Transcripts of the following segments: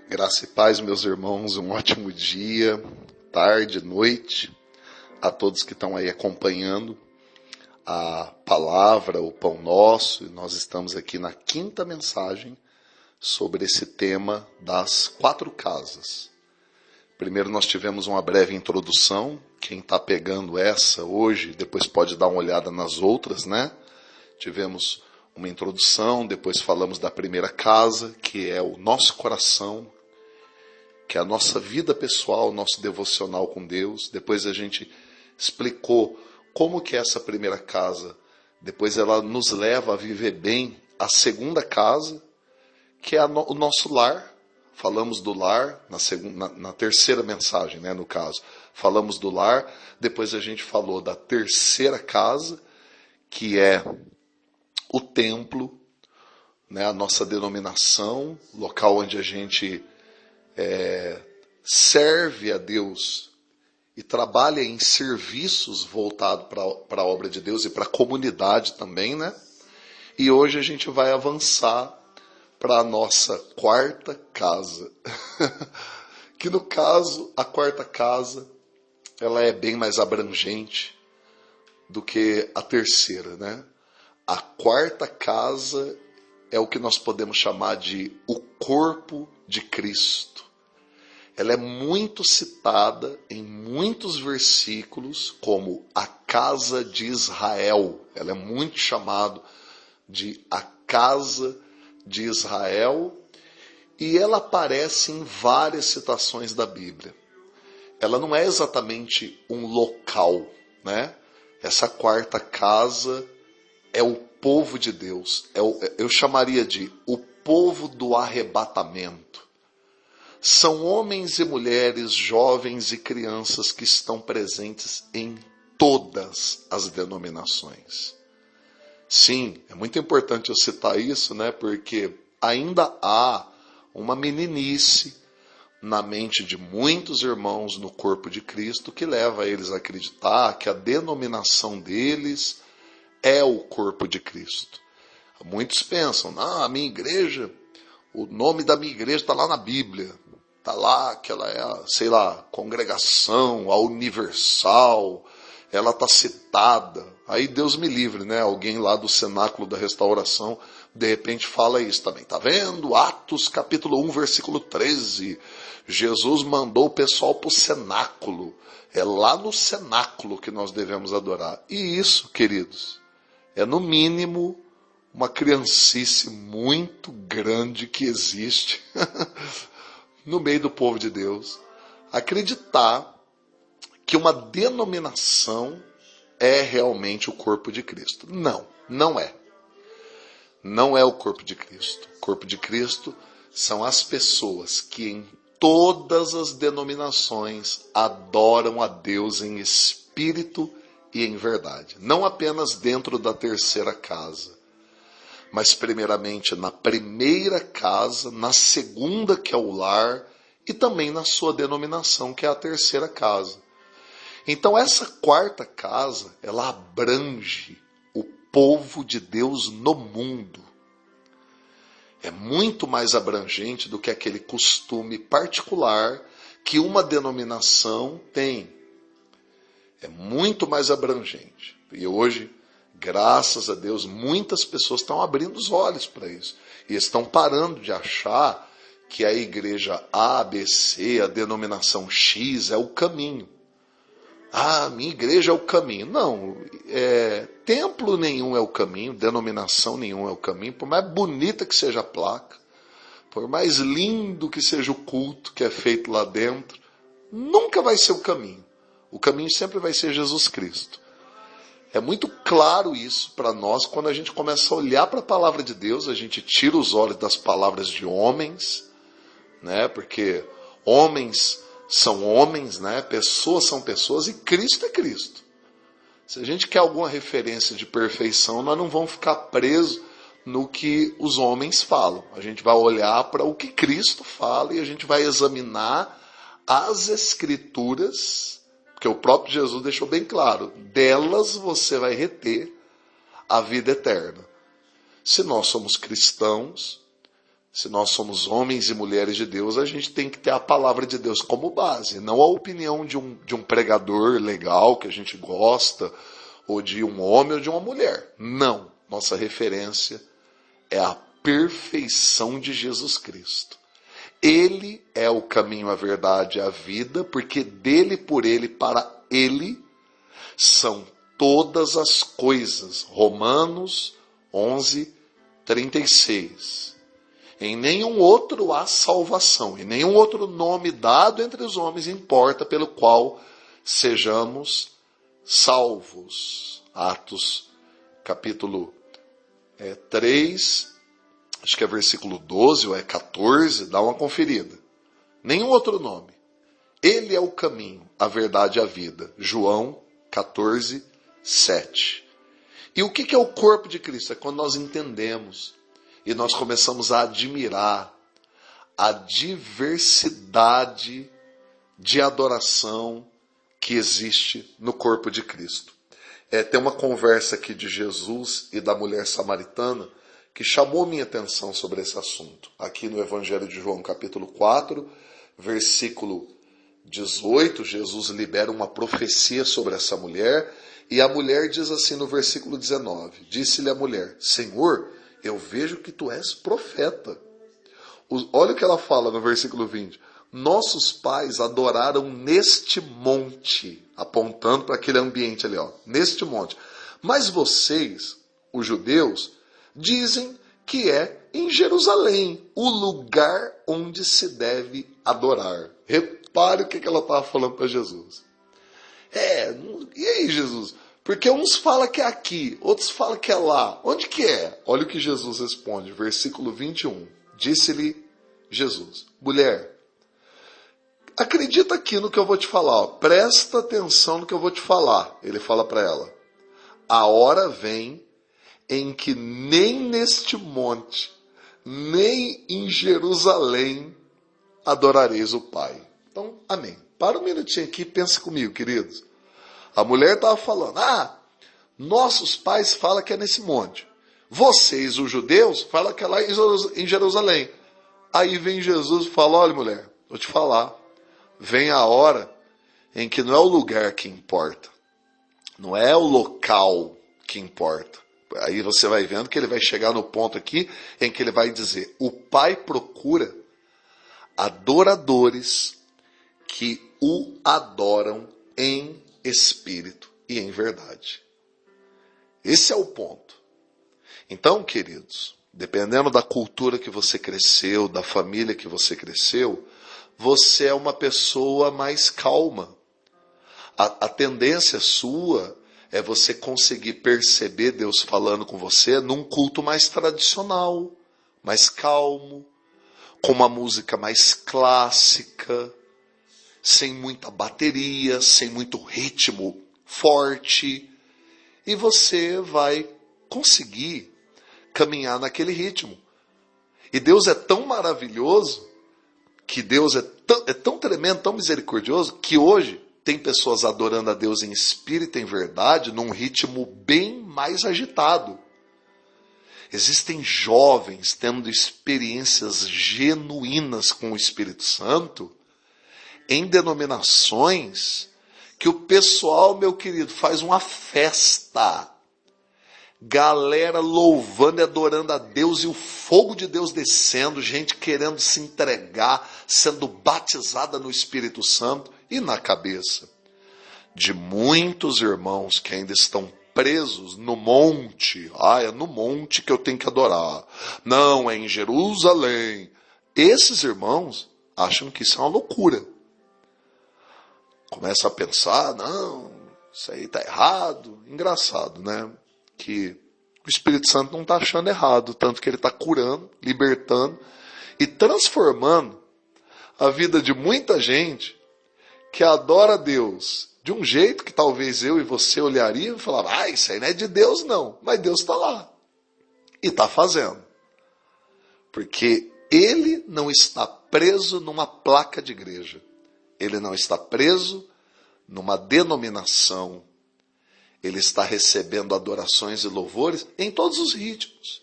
Graça e paz, meus irmãos, um ótimo dia, tarde, noite, a todos que estão aí acompanhando a palavra, o pão nosso. E nós estamos aqui na quinta mensagem sobre esse tema das 4 casas. Primeiro nós tivemos uma breve introdução, quem está pegando essa hoje, depois pode dar uma olhada nas outras, né? Tivemos uma introdução, depois falamos da primeira casa, que é o nosso coração, que é a nossa vida pessoal, nosso devocional com Deus. Depois a gente explicou como que essa primeira casa, depois ela nos leva a viver bem a segunda casa, que é o nosso lar. Falamos do lar na terceira mensagem, né, no caso. Falamos do lar, depois a gente falou da terceira casa, que é o templo, né, a nossa denominação, local onde a gente serve a Deus e trabalha em serviços voltados para a obra de Deus e para a comunidade também, né? E hoje a gente vai avançar para a nossa quarta casa. Que no caso, a quarta casa, ela é bem mais abrangente do que a terceira, né? A quarta casa é o que nós podemos chamar de o corpo de Cristo. Ela é muito citada em muitos versículos como a casa de Israel. Ela é muito chamada de a casa de Israel e ela aparece em várias citações da Bíblia. Ela não é exatamente um local, né? Essa quarta casa é o povo de Deus. Eu chamaria de o povo do arrebatamento. São homens e mulheres, jovens e crianças que estão presentes em todas as denominações. Sim, é muito importante eu citar isso, né? Porque ainda há uma meninice na mente de muitos irmãos no corpo de Cristo que leva eles a acreditar que a denominação deles é o corpo de Cristo. Muitos pensam, a minha igreja, o nome da minha igreja está lá na Bíblia. Está lá que ela é, a congregação, a universal, ela está citada. Aí Deus me livre, né? Alguém lá do cenáculo da restauração, de repente fala isso também. Tá vendo? Atos capítulo 1, versículo 13. Jesus mandou o pessoal para o cenáculo. É lá no cenáculo que nós devemos adorar. E isso, queridos, é no mínimo uma criancice muito grande que existe no meio do povo de Deus, acreditar que uma denominação é realmente o corpo de Cristo. Não, não é. Não é o corpo de Cristo. O corpo de Cristo são as pessoas que em todas as denominações adoram a Deus em espírito e em verdade. Não apenas dentro da terceira casa, mas primeiramente na primeira casa, na segunda, que é o lar, e também na sua denominação, que é a terceira casa. Então essa quarta casa, ela abrange o povo de Deus no mundo. É muito mais abrangente do que aquele costume particular que uma denominação tem. É muito mais abrangente. E hoje, graças a Deus, muitas pessoas estão abrindo os olhos para isso. E estão parando de achar que a igreja A, B, C, a denominação X é o caminho. Minha igreja é o caminho. Não, templo nenhum é o caminho, denominação nenhuma é o caminho. Por mais bonita que seja a placa, por mais lindo que seja o culto que é feito lá dentro, nunca vai ser o caminho. O caminho sempre vai ser Jesus Cristo. É muito claro isso para nós quando a gente começa a olhar para a palavra de Deus, a gente tira os olhos das palavras de homens, né? Porque homens são homens, né? Pessoas são pessoas e Cristo é Cristo. Se a gente quer alguma referência de perfeição, nós não vamos ficar presos no que os homens falam. A gente vai olhar para o que Cristo fala e a gente vai examinar as Escrituras, porque o próprio Jesus deixou bem claro, delas você vai reter a vida eterna. Se nós somos cristãos, Se nós somos homens e mulheres de Deus, a gente tem que ter a palavra de Deus como base, não a opinião de um pregador legal que a gente gosta, ou de um homem ou de uma mulher. Não. Nossa referência é a perfeição de Jesus Cristo. Ele é o caminho, a verdade e a vida, porque dele, por ele, para ele, são todas as coisas. Romanos 11, 36. Em nenhum outro há salvação, e nenhum outro nome dado entre os homens importa pelo qual sejamos salvos. Atos, capítulo 3, acho que é versículo 12 ou é 14, dá uma conferida. Nenhum outro nome. Ele é o caminho, a verdade e a vida. João 14, 7. E o que é o corpo de Cristo? É quando nós entendemos e nós começamos a admirar a diversidade de adoração que existe no corpo de Cristo. Tem uma conversa aqui de Jesus e da mulher samaritana que chamou minha atenção sobre esse assunto. Aqui no Evangelho de João, capítulo 4, versículo 18, Jesus libera uma profecia sobre essa mulher, e a mulher diz assim no versículo 19, disse-lhe a mulher, Senhor, eu vejo que tu és profeta. Olha o que ela fala no versículo 20. Nossos pais adoraram neste monte, apontando para aquele ambiente ali, neste monte. Mas vocês, os judeus, dizem que é em Jerusalém, o lugar onde se deve adorar. Repare o que ela estava falando para Jesus. E aí, Jesus? Porque uns falam que é aqui, outros falam que é lá. Onde que é? Olha o que Jesus responde, versículo 21. Disse-lhe Jesus, mulher, acredita aqui no que eu vou te falar. Presta atenção no que eu vou te falar. Ele fala para ela. A hora vem em que nem neste monte, nem em Jerusalém adorareis o Pai. Então, amém. Para um minutinho aqui e pensa comigo, queridos. A mulher estava falando, nossos pais falam que é nesse monte. Vocês, os judeus, falam que é lá em Jerusalém. Aí vem Jesus e fala, olha mulher, vou te falar. Vem a hora em que não é o lugar que importa. Não é o local que importa. Aí você vai vendo que ele vai chegar no ponto aqui em que ele vai dizer, o Pai procura adoradores que o adoram em espírito e em verdade. Esse é o ponto. Então, queridos, dependendo da cultura que você cresceu, da família que você cresceu, você é uma pessoa mais calma. A tendência sua é você conseguir perceber Deus falando com você num culto mais tradicional, mais calmo, com uma música mais clássica, sem muita bateria, sem muito ritmo forte, e você vai conseguir caminhar naquele ritmo. E Deus é tão maravilhoso, que Deus é tão tremendo, tão misericordioso, que hoje tem pessoas adorando a Deus em espírito e em verdade, num ritmo bem mais agitado. Existem jovens tendo experiências genuínas com o Espírito Santo, em denominações que o pessoal, meu querido, faz uma festa. Galera louvando e adorando a Deus e o fogo de Deus descendo, gente querendo se entregar, sendo batizada no Espírito Santo e na cabeça de muitos irmãos que ainda estão presos no monte. É no monte que eu tenho que adorar. Não, é em Jerusalém. Esses irmãos acham que isso é uma loucura. Começa a pensar, não, isso aí está errado. Engraçado, né? Que o Espírito Santo não está achando errado, tanto que ele está curando, libertando e transformando a vida de muita gente que adora a Deus de um jeito que talvez eu e você olharíamos e falava, isso aí não é de Deus não, mas Deus está lá e está fazendo, porque ele não está preso numa placa de igreja, ele não está preso numa denominação. Ele está recebendo adorações e louvores em todos os ritmos.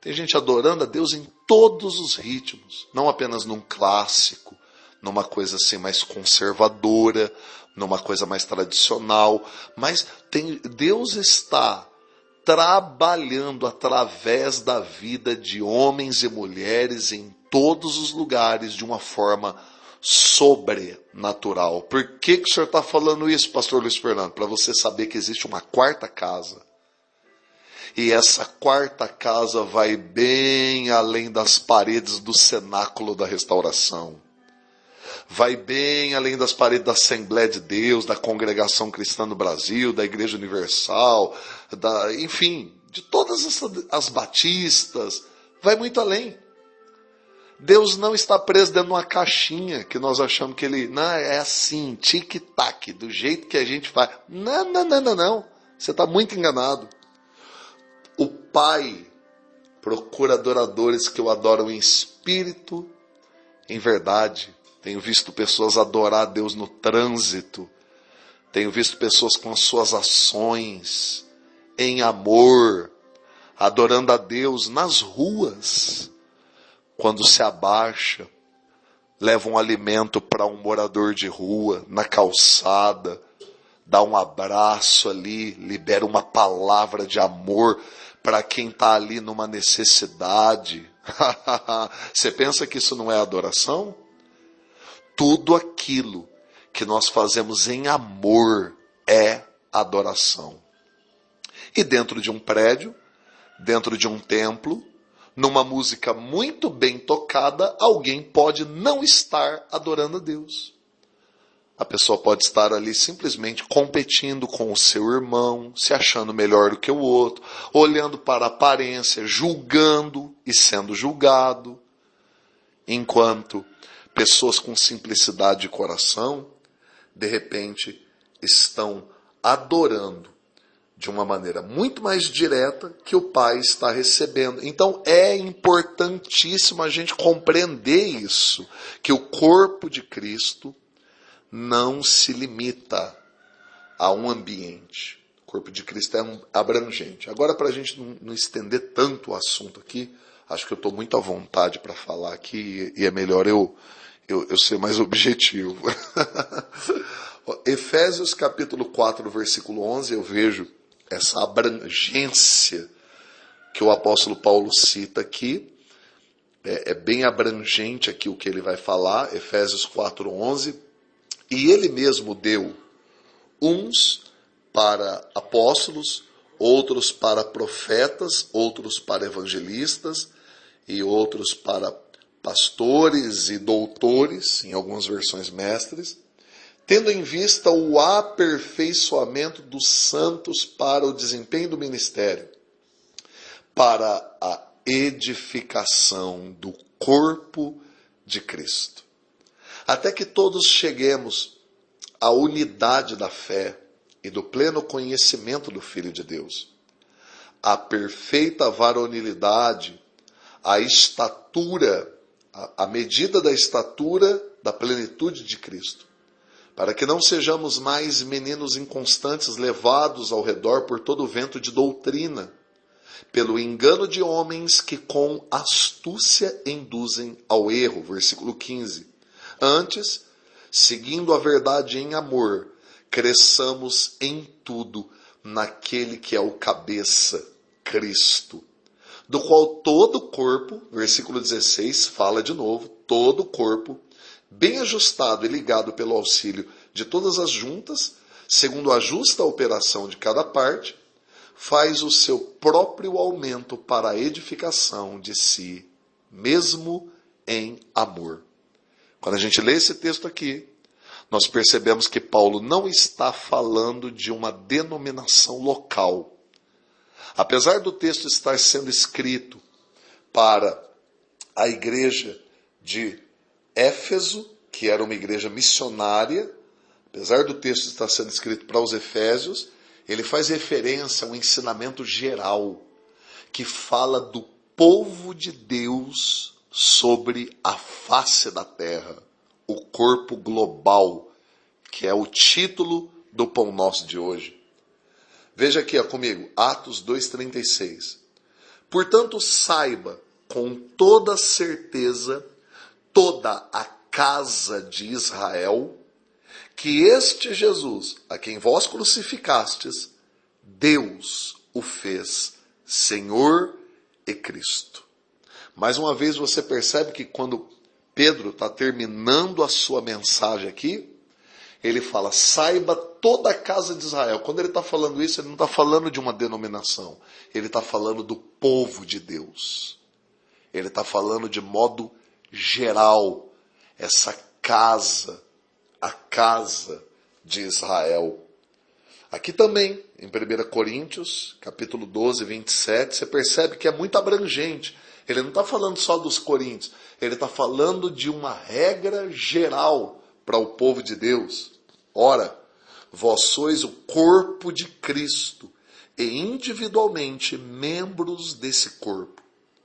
Tem gente adorando a Deus em todos os ritmos, não apenas num clássico, numa coisa assim mais conservadora, numa coisa mais tradicional, mas Deus está trabalhando através da vida de homens e mulheres em todos os lugares de uma forma sobrenatural. Por que o senhor está falando isso, pastor Luiz Fernando? Para você saber que existe uma quarta casa. E essa quarta casa vai bem além das paredes do cenáculo da restauração. Vai bem além das paredes da Assembleia de Deus, da Congregação Cristã no Brasil, da Igreja Universal, enfim, de todas as batistas. Vai muito além. Deus não está preso dentro de uma caixinha que nós achamos que ele... Não, é assim, tic-tac, do jeito que a gente faz. Não, não, não, não, não. Você está muito enganado. O Pai procura adoradores que o adoram em espírito, em verdade. Tenho visto pessoas adorar a Deus no trânsito. Tenho visto pessoas com as suas ações, em amor, adorando a Deus nas ruas. Quando se abaixa, leva um alimento para um morador de rua, na calçada, dá um abraço ali, libera uma palavra de amor para quem está ali numa necessidade. Você pensa que isso não é adoração? Tudo aquilo que nós fazemos em amor é adoração. E dentro de um prédio, dentro de um templo, numa música muito bem tocada, alguém pode não estar adorando a Deus. A pessoa pode estar ali simplesmente competindo com o seu irmão, se achando melhor do que o outro, olhando para a aparência, julgando e sendo julgado, enquanto pessoas com simplicidade de coração, de repente, estão adorando de uma maneira muito mais direta que o Pai está recebendo. Então é importantíssimo a gente compreender isso, que o corpo de Cristo não se limita a um ambiente. O corpo de Cristo é abrangente. Agora, para a gente não estender tanto o assunto aqui, acho que eu estou muito à vontade para falar aqui e é melhor eu ser mais objetivo. Efésios capítulo 4, versículo 11, eu vejo essa abrangência que o apóstolo Paulo cita aqui. É bem abrangente aqui o que ele vai falar, Efésios 4, 11. E ele mesmo deu uns para apóstolos, outros para profetas, outros para evangelistas e outros para pastores e doutores, em algumas versões mestres, tendo em vista o aperfeiçoamento dos santos para o desempenho do ministério, para a edificação do corpo de Cristo, até que todos cheguemos à unidade da fé e do pleno conhecimento do Filho de Deus, à perfeita varonilidade, à estatura, à medida da estatura da plenitude de Cristo, para que não sejamos mais meninos inconstantes levados ao redor por todo o vento de doutrina, pelo engano de homens que com astúcia induzem ao erro. Versículo 15. Antes, seguindo a verdade em amor, cresçamos em tudo naquele que é o cabeça, Cristo, do qual todo o corpo, versículo 16, fala de novo, todo o corpo, bem ajustado e ligado pelo auxílio de todas as juntas, segundo a justa operação de cada parte, faz o seu próprio aumento para a edificação de si, mesmo em amor. Quando a gente lê esse texto aqui, nós percebemos que Paulo não está falando de uma denominação local. Apesar do texto estar sendo escrito para a igreja de Éfeso, que era uma igreja missionária, apesar do texto estar sendo escrito para os Efésios, ele faz referência a um ensinamento geral que fala do povo de Deus sobre a face da terra, o corpo global, que é o título do Pão Nosso de hoje. Veja aqui comigo, Atos 2,36. Portanto, saiba com toda certeza toda a casa de Israel que este Jesus, a quem vós crucificastes, Deus o fez Senhor e Cristo. Mais uma vez você percebe que quando Pedro está terminando a sua mensagem aqui, ele fala, saiba toda a casa de Israel. Quando ele está falando isso, ele não está falando de uma denominação. Ele está falando do povo de Deus. Ele está falando de modo geral. Essa casa, a casa de Israel. Aqui também, em 1 Coríntios, capítulo 12, 27, você percebe que é muito abrangente. Ele não está falando só dos coríntios. Ele está falando de uma regra geral para o povo de Deus. Ora, vós sois o corpo de Cristo e individualmente membros desse corpo.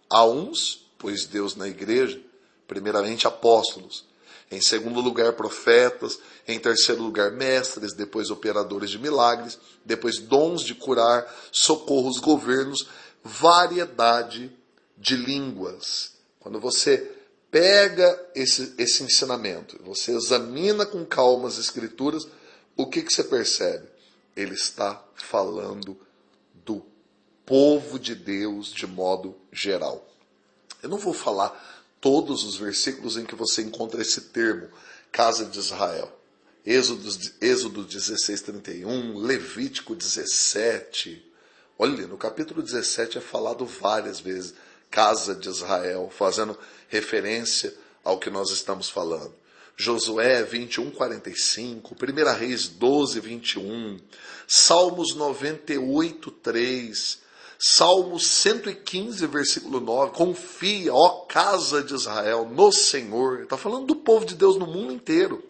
Há uns, pois Deus na igreja, primeiramente apóstolos, em segundo lugar profetas, em terceiro lugar mestres, depois operadores de milagres, depois dons de curar, socorros, governos, variedade de línguas. Quando você pega esse ensinamento, você examina com calma as escrituras, o que você percebe? Ele está falando do povo de Deus de modo geral. Eu não vou falar todos os versículos em que você encontra esse termo, casa de Israel. Êxodo 16, 31, Levítico 17. Olha, no capítulo 17 é falado várias vezes, casa de Israel, fazendo referência ao que nós estamos falando. Josué 21, 45, 1 Reis 12, 21, Salmos 98, 3, Salmos 115, versículo 9, confia, ó casa de Israel, no Senhor. Está falando do povo de Deus no mundo inteiro.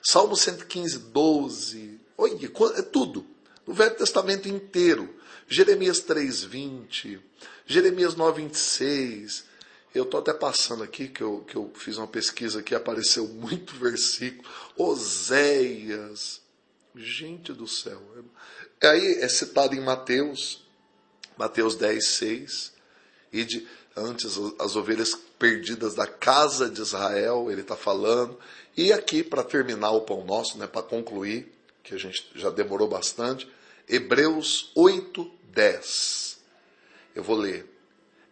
Salmo 115, 12, olha, é tudo. No Velho Testamento inteiro. Jeremias 3, 20, Jeremias 9, 26. Eu estou até passando aqui, que eu fiz uma pesquisa aqui, apareceu muito versículo. Oséias. Gente do céu. Aí é citado em Mateus 10, 6. E antes as ovelhas perdidas da casa de Israel, ele está falando. E aqui, para terminar o Pão Nosso, né, para concluir, que a gente já demorou bastante, Hebreus 8, 10. Eu vou ler.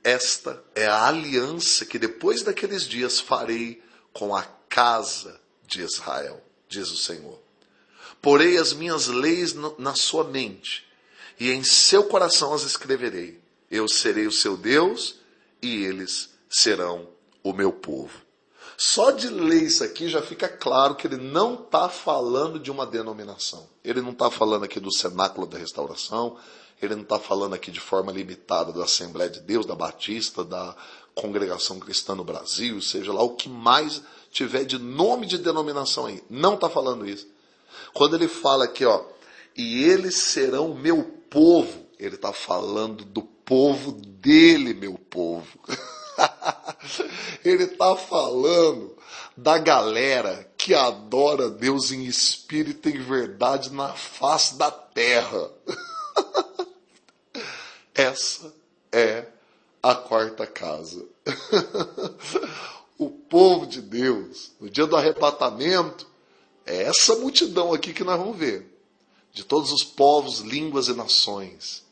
Esta é a aliança que depois daqueles dias farei com a casa de Israel, diz o Senhor. Porei as minhas leis na sua mente, e em seu coração as escreverei. Eu serei o seu Deus, e eles serão o meu povo. Só de ler isso aqui já fica claro que ele não está falando de uma denominação. Ele não está falando aqui do Cenáculo da Restauração, ele não está falando aqui de forma limitada da Assembleia de Deus, da Batista, da Congregação Cristã no Brasil, seja lá o que mais tiver de nome de denominação aí. Não está falando isso. Quando ele fala aqui, ó, e eles serão meu povo, ele está falando do povo dele, meu povo. Ele está falando da galera que adora Deus em espírito e em verdade na face da terra. Essa é a quarta casa. O povo de Deus, no dia do arrebatamento, é essa multidão aqui que nós vamos ver. De todos os povos, línguas e nações.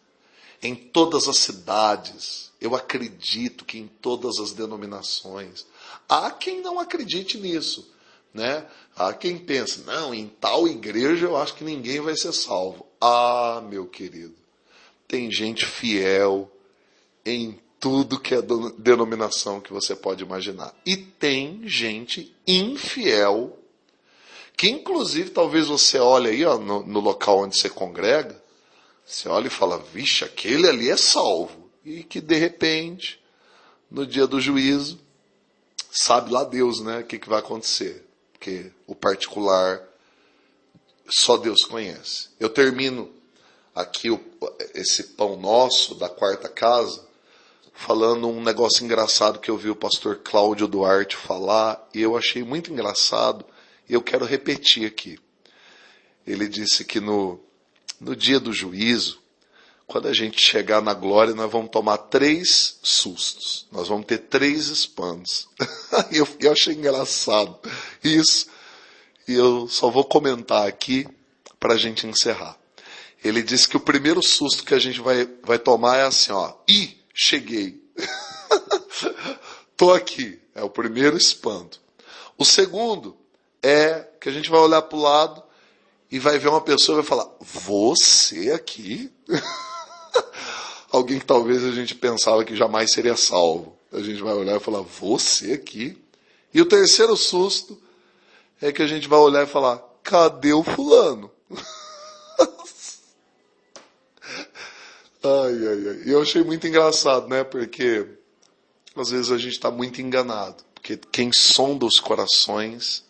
Em todas as cidades. Eu acredito que em todas as denominações. Há quem não acredite nisso, né? Há quem pense, não, em tal igreja eu acho que ninguém vai ser salvo. Ah, meu querido, tem gente fiel em tudo que é denominação que você pode imaginar. E tem gente infiel, que inclusive talvez você olhe aí, ó, no local onde você congrega, você olha e fala, vixe, aquele ali é salvo. E que de repente, no dia do juízo, sabe lá Deus, né, o que vai acontecer. Porque o particular, só Deus conhece. Eu termino aqui esse pão nosso da quarta casa, falando um negócio engraçado que eu vi o pastor Cláudio Duarte falar, e eu achei muito engraçado, e eu quero repetir aqui. Ele disse que no dia do juízo, Quando a gente chegar na glória, nós vamos tomar 3 sustos. Nós vamos ter 3 espantos. Eu achei engraçado isso. E eu só vou comentar aqui para a gente encerrar. Ele disse que o primeiro susto que a gente vai tomar é assim, ó. Ih, cheguei. Tô aqui. É o primeiro espanto. O segundo é que a gente vai olhar para o lado e vai ver uma pessoa e vai falar, você aqui? Alguém que talvez a gente pensava que jamais seria salvo. A gente vai olhar e falar, você aqui? E o terceiro susto é que a gente vai olhar e falar, cadê o fulano? E eu achei muito engraçado, né? Porque às vezes a gente está muito enganado. Porque quem sonda os corações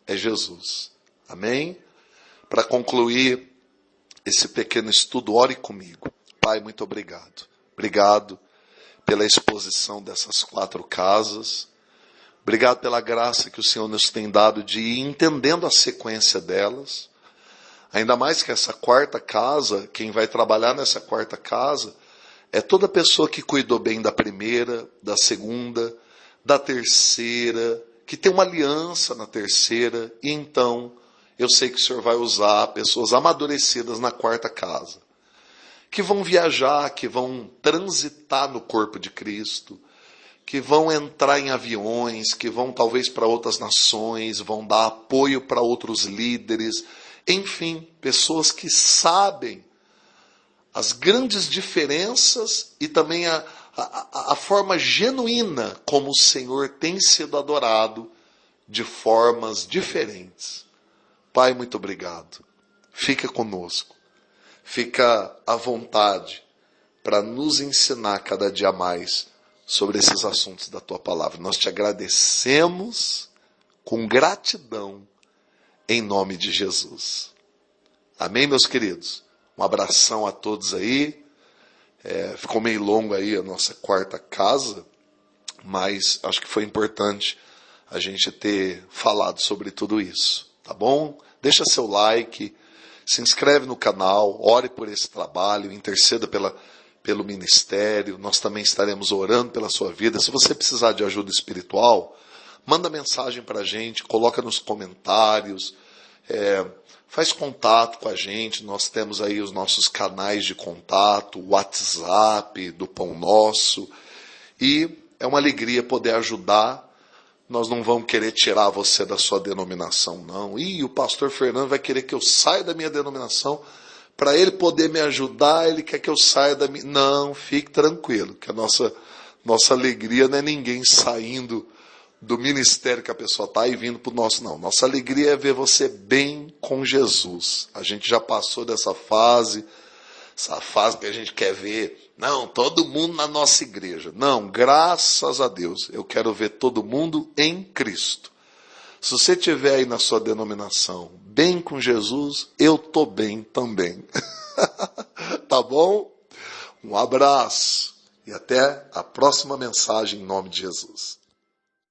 é Jesus. Amém? Para concluir esse pequeno estudo, ore comigo. Pai, muito obrigado. Obrigado pela exposição dessas 4 casas. Obrigado pela graça que o Senhor nos tem dado de ir entendendo a sequência delas. Ainda mais que essa 4ª casa, quem vai trabalhar nessa 4ª casa, é toda pessoa que cuidou bem da primeira, da segunda, da terceira, que tem uma aliança na terceira, e então eu sei que o Senhor vai usar pessoas amadurecidas na 4ª casa, que vão viajar, que vão transitar no corpo de Cristo, que vão entrar em aviões, que vão talvez para outras nações, vão dar apoio para outros líderes, enfim, pessoas que sabem as grandes diferenças e também a forma genuína como o Senhor tem sido adorado de formas diferentes. Pai, muito obrigado. Fica conosco. Fica à vontade para nos ensinar cada dia mais sobre esses assuntos da Tua palavra. Nós te agradecemos com gratidão em nome de Jesus. Amém, meus queridos? Um abração a todos aí. Ficou meio longo aí a nossa 4ª casa, mas acho que foi importante a gente ter falado sobre tudo isso, tá bom? Deixa seu like, se inscreve no canal, ore por esse trabalho, interceda pelo ministério. Nós também estaremos orando pela sua vida. Se você precisar de ajuda espiritual, manda mensagem para a gente, coloca nos comentários, faz contato com a gente. Nós temos aí os nossos canais de contato, o WhatsApp do Pão Nosso, e é uma alegria poder ajudar. Nós não vamos querer tirar você da sua denominação, não. E o pastor Fernando vai querer que eu saia da minha denominação. Para ele poder me ajudar, ele quer que eu saia da minha... Não, fique tranquilo, que a nossa alegria não é ninguém saindo do ministério que a pessoa está e vindo para o nosso, não. Nossa alegria é ver você bem com Jesus. A gente já passou dessa fase, essa fase que a gente quer ver, não, todo mundo na nossa igreja. Não, graças a Deus, eu quero ver todo mundo em Cristo. Se você estiver aí na sua denominação bem com Jesus, eu estou bem também. Tá bom? Um abraço e até a próxima mensagem em nome de Jesus.